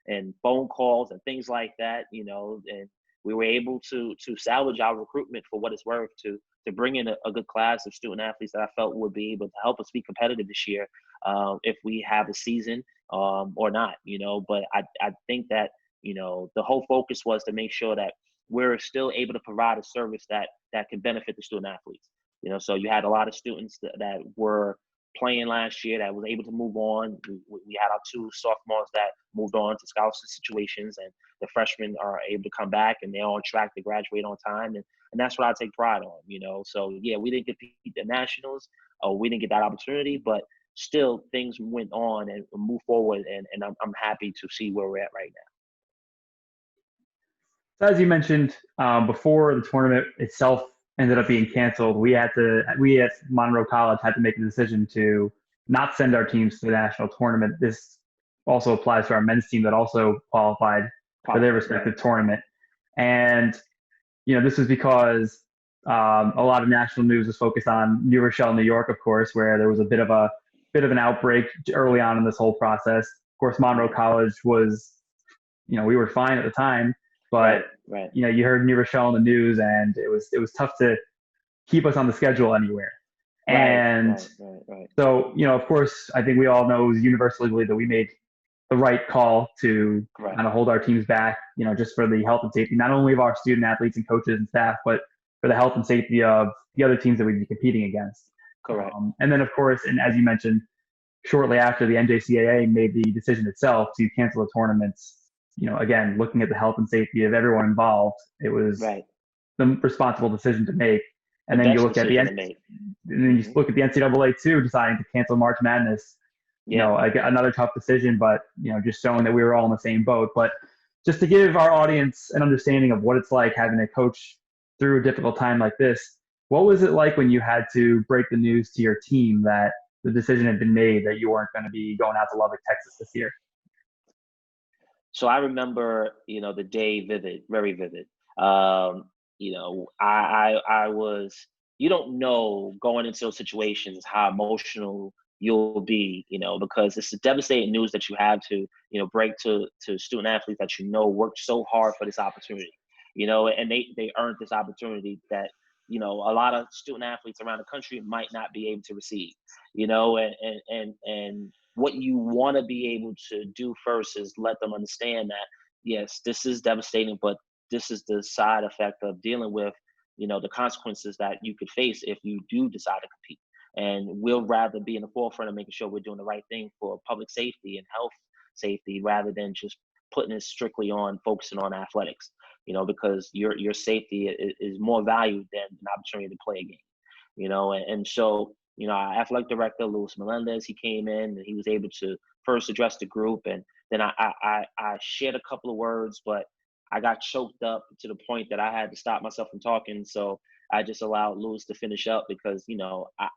and phone calls and things like that, and we were able to salvage our recruitment for what it's worth to bring in a good class of student athletes that I felt would be able to help us be competitive this year, if we have a season or not, but I think that, the whole focus was to make sure that we're still able to provide a service that can benefit the student athletes. So you had a lot of students that were playing last year that was able to move on. We had our 2 sophomores that moved on to scholarship situations, and the freshmen are able to come back and they're on track to graduate on time. And that's what I take pride on, So yeah, we didn't compete the nationals, or we didn't get that opportunity, but still things went on and moved forward. And I'm happy to see where we're at right now. So as you mentioned, before the tournament itself ended up being canceled, we at Monroe College had to make a decision to not send our teams to the national tournament. This also applies to our men's team that also qualified for their respective tournament. And, this was because a lot of national news was focused on New Rochelle, New York, of course, where there was a bit of an outbreak early on in this whole process. Of course, Monroe College was, we were fine at the time. But, right. You heard New Rochelle in the news, and it was tough to keep us on the schedule anywhere. And so, of course, I think we all know it was universally believed that we made the right call to kind of hold our teams back, just for the health and safety, not only of our student athletes and coaches and staff, but for the health and safety of the other teams that we'd be competing against. Correct. And then, of course, and as you mentioned, shortly after the NJCAA made the decision itself to cancel the tournaments, again, looking at the health and safety of everyone involved, it was the responsible decision to make. And then you look at you look at the NCAA too, deciding to cancel March Madness. Another tough decision, but just showing that we were all in the same boat. But just to give our audience an understanding of what it's like having a coach through a difficult time like this, what was it like when you had to break the news to your team that the decision had been made that you weren't going to be going out to Lubbock, Texas this year? So I remember, the day very vivid. I was, you don't know going into those situations how emotional you'll be, because it's a devastating news that you have to, break to student athletes that worked so hard for this opportunity, and they earned this opportunity that, a lot of student athletes around the country might not be able to receive, and what you want to be able to do first is let them understand that, yes, this is devastating, but this is the side effect of dealing with, the consequences that you could face if you do decide to compete. And we'll rather be in the forefront of making sure we're doing the right thing for public safety and health safety rather than just putting it strictly on focusing on athletics, because your safety is more valued than an opportunity to play a game, and so our athletic director, Luis Melendez, he came in and he was able to first address the group. And then I shared a couple of words, but I got choked up to the point that I had to stop myself from talking. So I just allowed Luis to finish up because,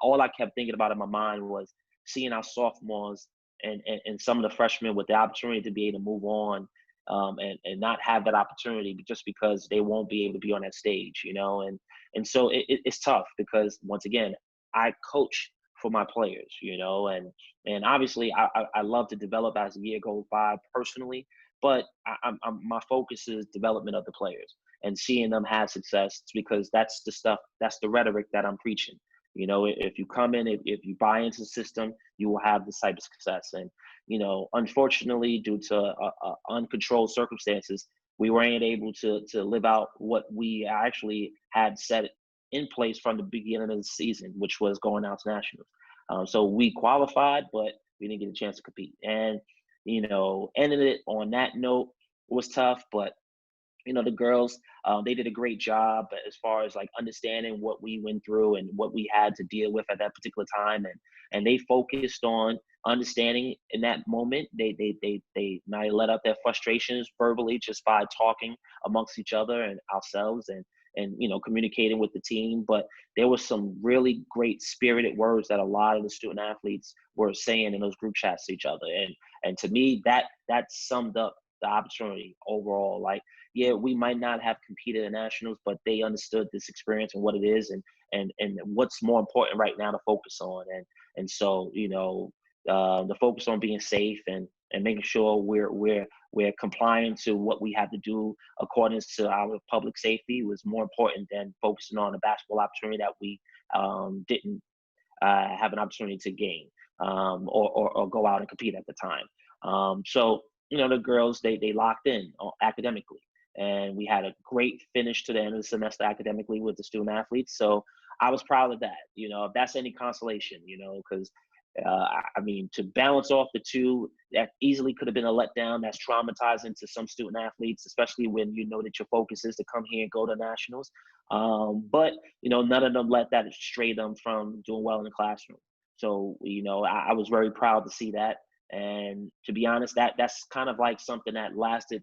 all I kept thinking about in my mind was seeing our sophomores and some of the freshmen with the opportunity to be able to move on, and not have that opportunity just because they won't be able to be on that stage, and so it's tough because, once again, I coach for my players, and obviously I love to develop as the year goes by personally, but my focus is development of the players and seeing them have success, because that's the rhetoric that I'm preaching. If you come in, if you buy into the system, you will have this type of success. And, unfortunately, due to uncontrolled circumstances, we weren't able to live out what we actually had set in place from the beginning of the season, which was going out to nationals. So we qualified, but we didn't get a chance to compete. And, ending it on that note was tough, but the girls, they did a great job as far as like understanding what we went through and what we had to deal with at that particular time, and they focused on understanding in that moment. They not let up their frustrations verbally just by talking amongst each other and ourselves, and communicating with the team. But there was some really great spirited words that a lot of the student athletes were saying in those group chats to each other, and to me that summed up the opportunity overall. Like, yeah, we might not have competed at nationals, but they understood this experience and what it is, and what's more important right now to focus on. And so, the focus on being safe and making sure we're compliant to what we have to do according to our public safety was more important than focusing on a basketball opportunity that we didn't have an opportunity to gain, or go out and compete at the time. So, the girls, they locked in academically. And we had a great finish to the end of the semester academically with the student athletes. So I was proud of that, if that's any consolation, because to balance off the two, that easily could have been a letdown. That's traumatizing to some student athletes, especially when you know that your focus is to come here and go to nationals. But, none of them let that stray them from doing well in the classroom. So, I was very proud to see that. And to be honest, that's kind of like something that lasted,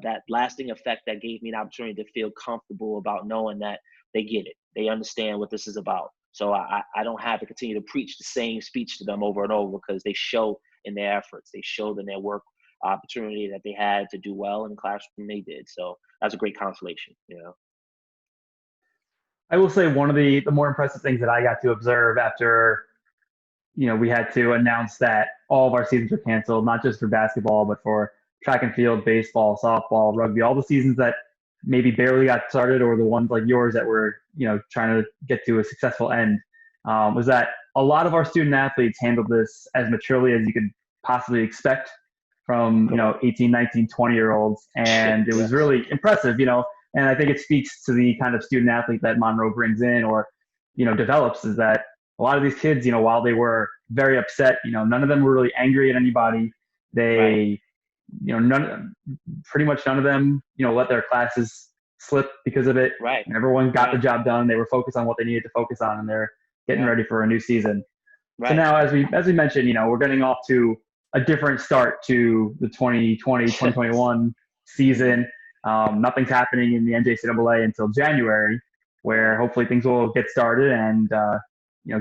that lasting effect that gave me an opportunity to feel comfortable about knowing that they get it. They understand what this is about. So I don't have to continue to preach the same speech to them over and over, because they show in their efforts. They showed in their work opportunity that they had to do well in the classroom. They did. So that's a great consolation, I will say one of the more impressive things that I got to observe after, we had to announce that all of our seasons were canceled, not just for basketball, but for track and field, baseball, softball, rugby, all the seasons that maybe barely got started, or the ones like yours that were, trying to get to a successful end, was that a lot of our student athletes handled this as maturely as you could possibly expect from, 18, 19, 20-year-olds. And it was really impressive, and I think it speaks to the kind of student athlete that Monroe brings in, or, develops, is that a lot of these kids, while they were very upset, none of them were really angry at anybody. They, pretty much none of them, let their classes slip because of it. Right. And everyone got the job done. They were focused on what they needed to focus on, and they're getting ready for a new season. Right. So now, as we mentioned, we're getting off to a different start to the 2020, 2021 season. Nothing's happening in the NJCAA until January, where hopefully things will get started and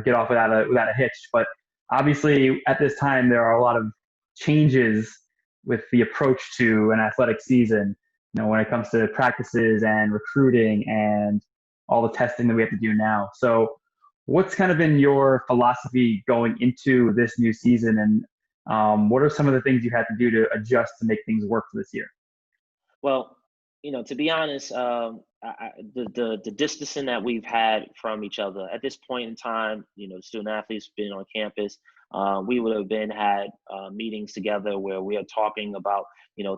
get off without a hitch. But obviously, at this time, there are a lot of changes with the approach to an athletic season, when it comes to practices and recruiting and all the testing that we have to do now. So what's kind of been your philosophy going into this new season, and what are some of the things you had to do to adjust to make things work for this year? Well, to be honest, the distancing that we've had from each other at this point in time, student athletes been on campus. We would have had meetings together where we are talking about,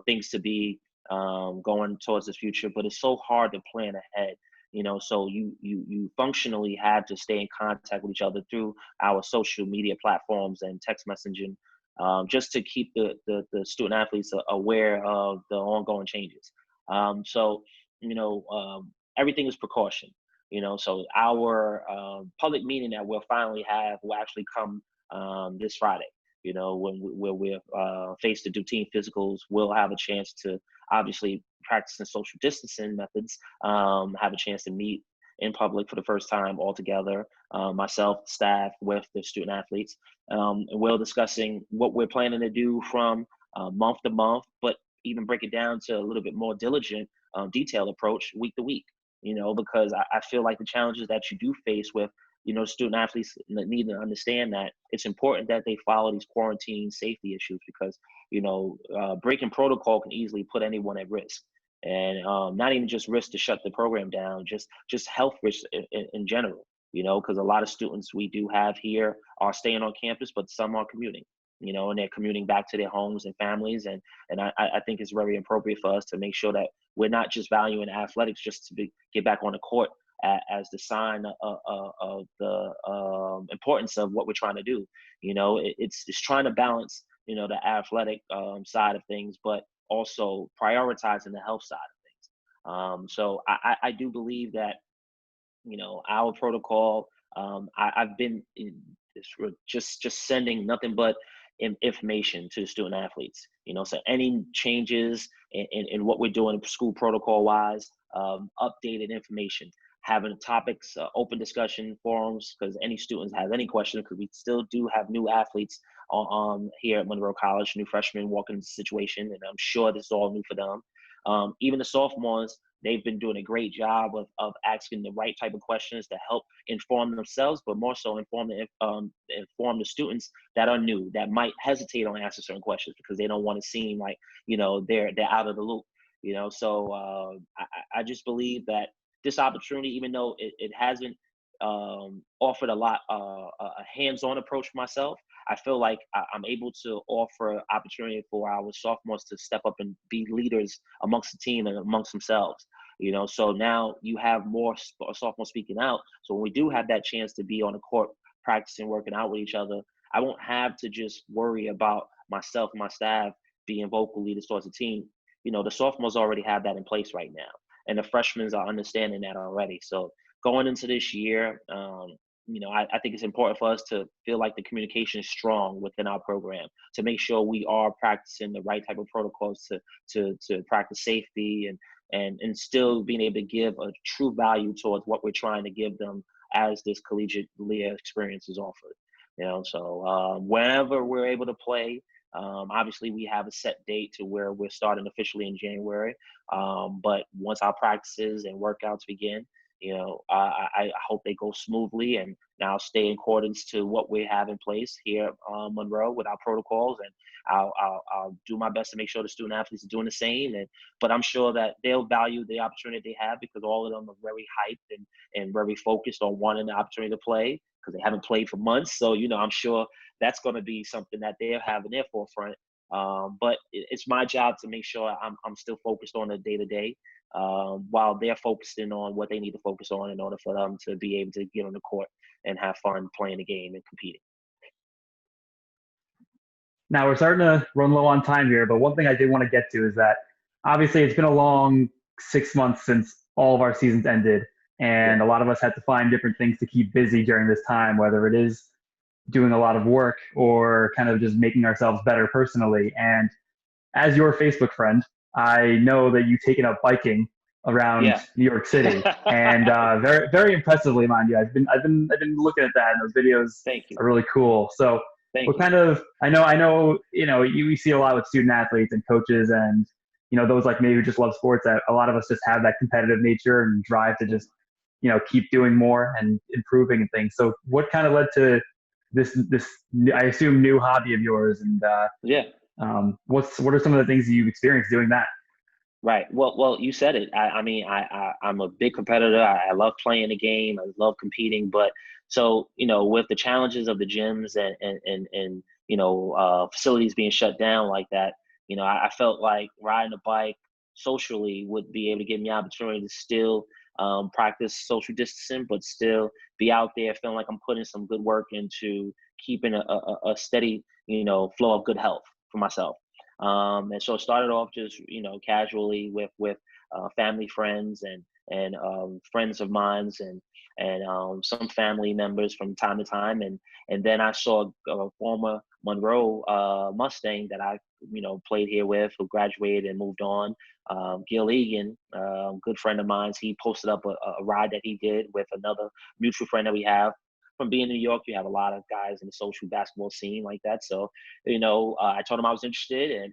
things to be going towards the future, but it's so hard to plan ahead. So you functionally had to stay in contact with each other through our social media platforms and text messaging, just to keep the student athletes aware of the ongoing changes. So everything is precaution. So our public meeting that we'll finally have will actually come this Friday. When we're faced to do team physicals, we'll have a chance to obviously practicing social distancing methods, have a chance to meet in public for the first time all together, myself, staff, with the student athletes. And we're discussing what we're planning to do from month to month, but even break it down to a little bit more diligent, detailed approach week to week, because I feel like the challenges that you do face with, student athletes need to understand that it's important that they follow these quarantine safety issues because, breaking protocol can easily put anyone at risk. And not even just risk to shut the program down, just health risks in general, because a lot of students we do have here are staying on campus, but some are commuting, and they're commuting back to their homes and families. And I think it's very appropriate for us to make sure that we're not just valuing athletics just to get back on the court as the sign of the importance of what we're trying to do. It's trying to balance, the athletic side of things, but also prioritizing the health side of things. So I do believe that, our protocol, I've been just sending nothing but information to the student athletes, so any changes in what we're doing school protocol wise, updated information, having topics, open discussion forums, because any students have any question, because we still do have new athletes here at Monroe College, new freshmen walking into the situation, and I'm sure this is all new for them. Even the sophomores, they've been doing a great job of asking the right type of questions to help inform themselves, but more so inform the students that are new, that might hesitate on answering certain questions because they don't want to seem like, they're out of the loop. So I just believe that this opportunity, even though it hasn't offered a lot, a hands-on approach for myself, I feel like I'm able to offer opportunity for our sophomores to step up and be leaders amongst the team and amongst themselves. So now you have more sophomores speaking out. So when we do have that chance to be on the court, practicing, working out with each other, I won't have to just worry about myself and my staff being vocal leaders towards the team. The sophomores already have that in place right now, and the freshmen are understanding that already. So going into this year, I think it's important for us to feel like the communication is strong within our program to make sure we are practicing the right type of protocols to practice safety and still being able to give a true value towards what we're trying to give them as this collegiate experience is offered. So whenever we're able to play, obviously we have a set date to where we're starting officially in January. But once our practices and workouts begin, I hope they go smoothly and now stay in accordance to what we have in place here at Monroe with our protocols. And I'll do my best to make sure the student athletes are doing the same. But I'm sure that they'll value the opportunity they have because all of them are very hyped and very focused on wanting the opportunity to play because they haven't played for months. So, I'm sure that's going to be something that they'll have in their forefront. But it's my job to make sure I'm still focused on the day-to-day while they're focusing on what they need to focus on in order for them to be able to get on the court and have fun playing the game and competing. Now we're starting to run low on time here, but one thing I did want to get to is that obviously it's been a long 6 months since all of our seasons ended, and a lot of us had to find different things to keep busy during this time, whether it is doing a lot of work or kind of just making ourselves better personally. And as your Facebook friend, I know that you've taken up biking around New York City, and very, very impressively, mind you. I've been looking at that, and those videos are really cool. So what kind of, I know, you see a lot with student athletes and coaches, and those like maybe who just love sports. That a lot of us just have that competitive nature and drive to just keep doing more and improving and things. So what kind of led to this I assume new hobby of yours, and what are some of the things you've experienced doing that? Right. Well, you said it. I'm a big competitor. I love playing the game. I love competing. But so, with the challenges of the gyms and facilities being shut down like that, I felt like riding a bike socially would be able to give me the opportunity to still practice social distancing, but still be out there feeling like I'm putting some good work into keeping a steady, flow of good health for myself. And so it started off just, casually with family, friends, and and friends of mine's and some family members from time to time. And then I saw a former Monroe Mustang that I, played here with, who graduated and moved on. Gil Egan, good friend of mine, he posted up a ride that he did with another mutual friend that we have. From being in New York, you have a lot of guys in the social basketball scene like that. So, I told him I was interested, and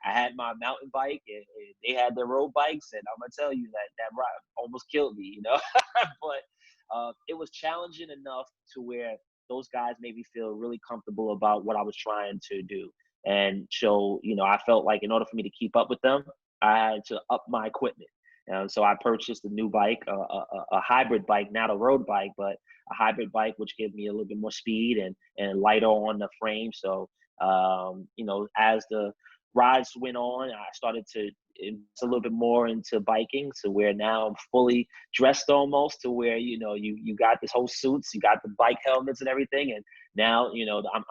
I had my mountain bike, and they had their road bikes, and I'm gonna tell you that ride almost killed me, but it was challenging enough to where those guys made me feel really comfortable about what I was trying to do. And so, I felt like in order for me to keep up with them, I had to up my equipment. And so I purchased a new bike, a hybrid bike, not a road bike, but a hybrid bike, which gave me a little bit more speed and lighter on the frame. So, as the rides went on, I started to invest a little bit more into biking, to where now I'm fully dressed almost, to where, you got this whole suits, you got the bike helmets and everything. And now,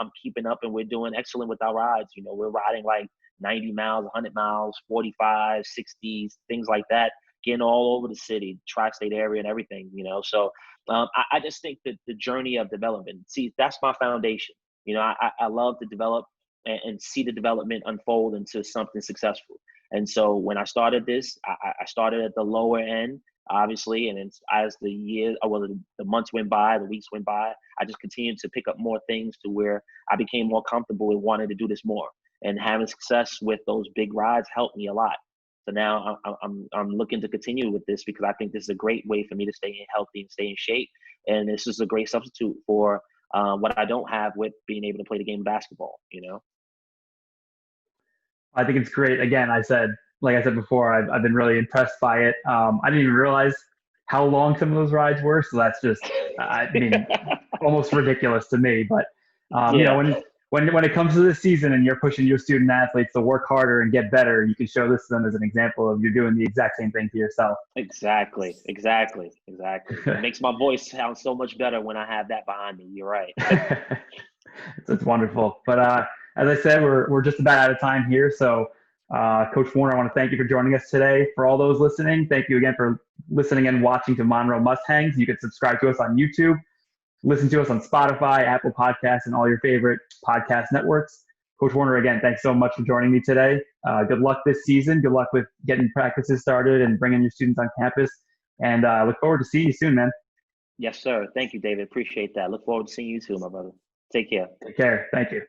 I'm keeping up, and we're doing excellent with our rides. We're riding like 90 miles, 100 miles, 45, 60s, things like that, getting all over the city, tri-state area and everything, So I just think that the journey of development, see, that's my foundation. I love to develop and see the development unfold into something successful. And so when I started this, I started at the lower end, obviously, and as the months went by, the weeks went by, I just continued to pick up more things, to where I became more comfortable with wanting to do this more. And having success with those big rides helped me a lot. So now I'm looking to continue with this, because I think this is a great way for me to stay healthy and stay in shape. And this is a great substitute for what I don't have with being able to play the game of basketball, I think it's great. Again, like I said before, I've been really impressed by it. I didn't even realize how long some of those rides were. So that's just, I mean, almost ridiculous to me. But, Yeah. when it comes to this season and you're pushing your student athletes to work harder and get better, you can show this to them as an example of you're doing the exact same thing to yourself. Exactly. It makes my voice sound so much better when I have that behind me. You're right. It's wonderful. But as I said, we're just about out of time here. So, Coach Warner, I want to thank you for joining us today. For all those listening, thank you again for listening and watching to Monroe MustHangs. You can subscribe to us on YouTube, listen to us on Spotify, Apple Podcasts, and all your favorite podcast networks. Coach Warner, again, thanks so much for joining me today. Good luck this season. Good luck with getting practices started and bringing your students on campus. And look forward to seeing you soon, man. Yes, sir. Thank you, David. Appreciate that. Look forward to seeing you too, my brother. Take care. Take care. Thank you.